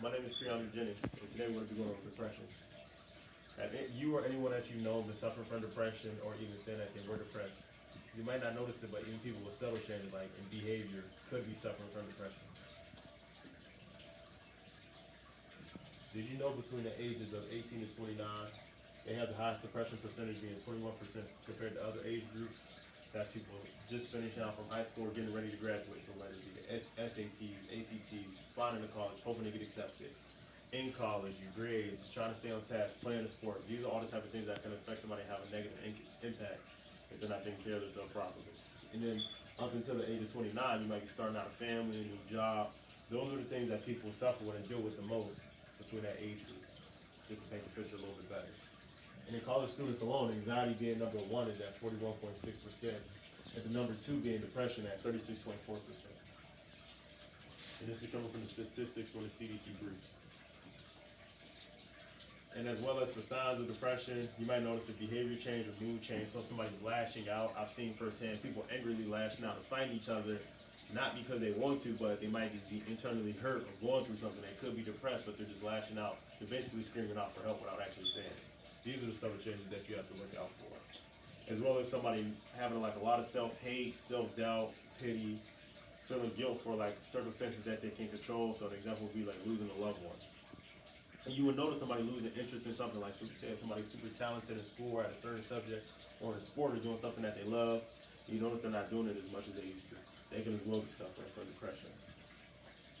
My name is Priyanka Jennings, and today we're going to be going over depression. Have you or anyone that you know been suffering from depression or even saying that they were depressed? You might not notice it, but even people with subtle changes like in behavior could be suffering from depression. Did you know between the ages of 18 and 29, they have the highest depression percentage being 21% compared to other age groups? That's people just finishing out from high school or getting ready to graduate, so whether it be the SATs, ACTs, flying into college, hoping to get accepted. In college, your grades, trying to stay on task, playing a sport. These are all the type of things that can affect somebody and have a negative impact if they're not taking care of themselves properly. And then up until the age of 29, you might be starting out a family, a new job. Those are the things that people suffer with and deal with the most between that age group, just to paint the picture a little bit better. And in college students alone, anxiety being number one is at 41.6%, and the number two being depression at 36.4%. And this is coming from the statistics from the CDC groups. And as well as for signs of depression, you might notice a behavior change or mood change. So if somebody's lashing out, I've seen firsthand people angrily lashing out and fighting each other, not because they want to, but they might just be internally hurt or going through something. They could be depressed, but they're just lashing out. They're basically screaming out for help without actually saying it. These are the subtle changes that you have to look out for. As well as somebody having like a lot of self-hate, self-doubt, pity, feeling guilt for like circumstances that they can't control. So an example would be like losing a loved one. And you would notice somebody losing interest in something, like so say if somebody's super talented in school or at a certain subject or in sport or doing something that they love, you notice they're not doing it as much as they used to. They can as well be suffering from depression.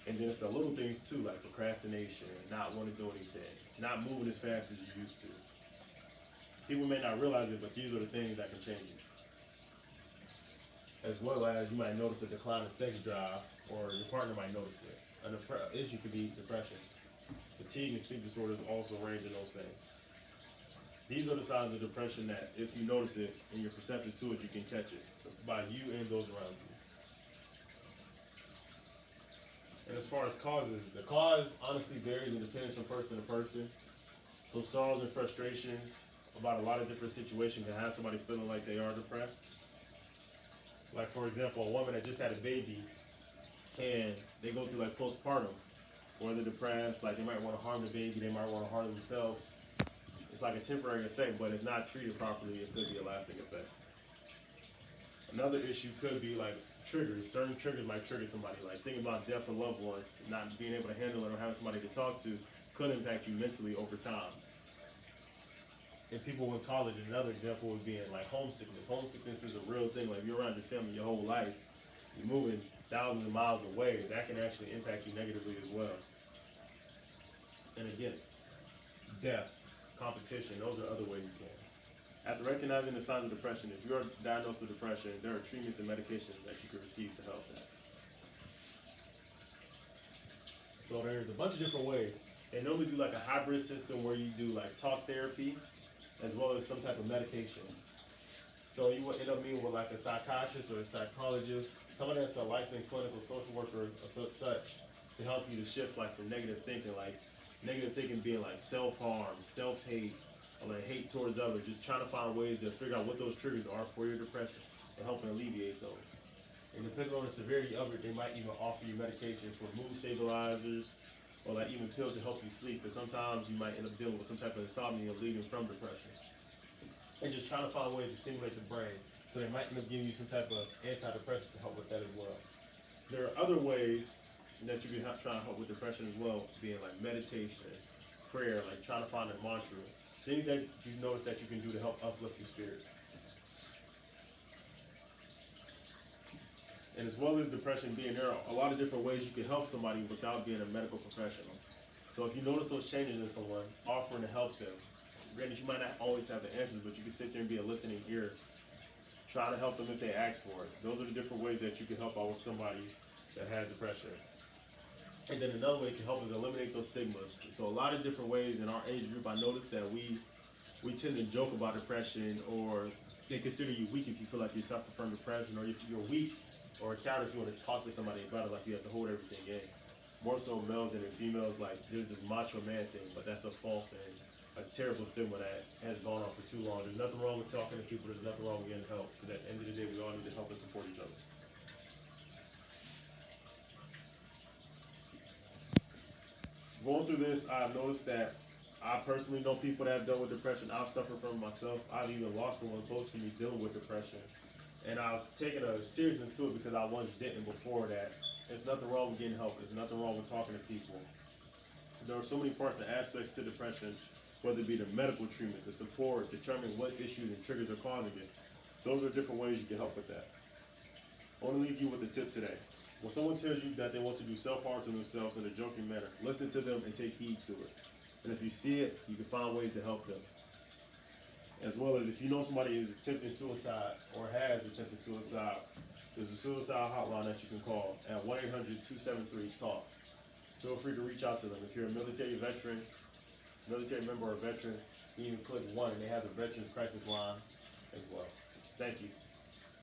And then it's the little things too, like procrastination, not wanting to do anything, not moving as fast as you used to. People may not realize it, but these are the things that can change it. As well as you might notice a decline in sex drive, or your partner might notice it. An issue could be depression. Fatigue and sleep disorders also range in those things. These are the signs of depression that if you notice it and you're perceptive to it, you can catch it by you and those around you. And as far as causes, the cause honestly varies and depends from person to person. So sorrows and frustrations about a lot of different situations can have somebody feeling like they are depressed. Like for example, a woman that just had a baby and they go through like postpartum, or they're depressed, like they might want to harm the baby, they might want to harm themselves. It's like a temporary effect, but if not treated properly, it could be a lasting effect. Another issue could be like triggers. Certain triggers might trigger somebody. Like thinking about death of loved ones, not being able to handle it or having somebody to talk to could impact you mentally over time. And people in college, another example would be in like homesickness. Homesickness is a real thing. Like if you're around your family your whole life, you're moving thousands of miles away, that can actually impact you negatively as well. And again, death, competition, those are other ways you can. After recognizing the signs of depression, if you are diagnosed with depression, there are treatments and medications that you can receive to help that. So there's a bunch of different ways. They normally do like a hybrid system where you do like talk therapy as well as some type of medication. So you will end up meeting with like a psychiatrist or a psychologist, somebody that's a licensed clinical social worker or such, to help you to shift like from negative thinking being like self-harm, self-hate, or like hate towards others, just trying to find ways to figure out what those triggers are for your depression and helping alleviate those. And depending on the severity of it, they might even offer you medication for mood stabilizers or like even pills to help you sleep. But sometimes you might end up dealing with some type of insomnia leading from depression. And just trying to find ways to stimulate the brain. So they might end up giving you some type of antidepressants to help with that as well. There are other ways that you can try to help with depression as well, being like meditation, prayer, like trying to find a mantra. Things that you notice that you can do to help uplift your spirits. And as well as depression being there, are a lot of different ways you can help somebody without being a medical professional. So if you notice those changes in someone, offering to help them. Granted, you might not always have the answers, but you can sit there and be a listening ear. Try to help them if they ask for it. Those are the different ways that you can help out with somebody that has depression. And then another way it can help is eliminate those stigmas. So a lot of different ways in our age group, I noticed that we tend to joke about depression, or they consider you weak if you feel like you suffer from depression, or if you're weak or a coward if you want to talk to somebody about it, like you have to hold everything in. More so males than in females, like there's this macho man thing, but that's a false and a terrible stigma that has gone on for too long. There's nothing wrong with talking to people. There's nothing wrong with getting help. Because at the end of the day, we all need to help and support each other. Going through this, I've noticed that I personally know people that have dealt with depression. I've suffered from it myself. I've even lost someone close to me dealing with depression. And I've taken a seriousness to it because I once didn't before that. There's nothing wrong with getting help. There's nothing wrong with talking to people. There are so many parts and aspects to depression, whether it be the medical treatment, the support, determining what issues and triggers are causing it. Those are different ways you can help with that. I want to leave you with a tip today. When someone tells you that they want to do self-harm to themselves in a joking manner, listen to them and take heed to it. And if you see it, you can find ways to help them. As well as if you know somebody is attempting suicide or has attempted suicide, there's a suicide hotline that you can call at 1-800-273-TALK. Feel free to reach out to them. If you're a military veteran, military member or veteran, you can click 1 and they have the Veterans Crisis Line as well. Thank you.